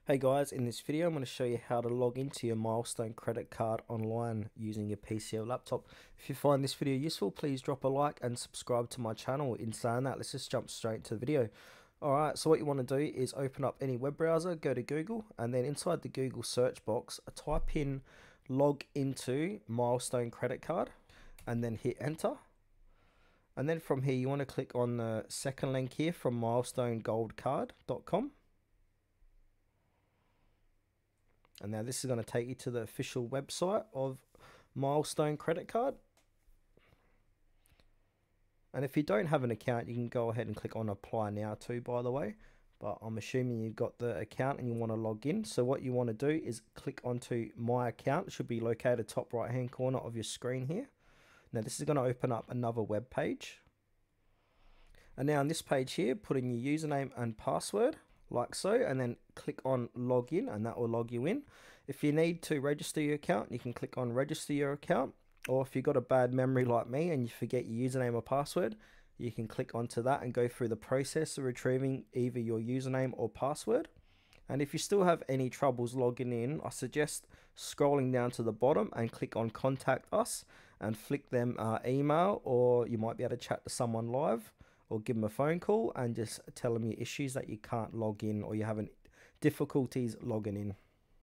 Hey guys, in this video I'm going to show you how to log into your Milestone credit card online using your PC or laptop. If you find this video useful, please drop a like and subscribe to my channel. In saying that, let's just jump straight into the video. Alright, so what you want to do is open up any web browser, go to Google, and then inside the Google search box, type in log into Milestone credit card, and then hit enter. And then from here you want to click on the second link here from milestonegoldcard.com. And now this is going to take you to the official website of Milestone Credit Card. And if you don't have an account, you can go ahead and click on Apply Now too, by the way. But I'm assuming you've got the account and you want to log in. So what you want to do is click onto My Account. It should be located top right hand corner of your screen here. Now this is going to open up another web page. And now on this page here, put in your username and password, like so, and then click on login, and that will log you in. If you need to register your account, you can click on register your account, or if you've got a bad memory like me and you forget your username or password, you can click onto that and go through the process of retrieving either your username or password. And if you still have any troubles logging in, I suggest scrolling down to the bottom and click on contact us and flick them email, or you might be able to chat to someone live, or give them a phone call and just tell them your issues that you can't log in or you're having difficulties logging in.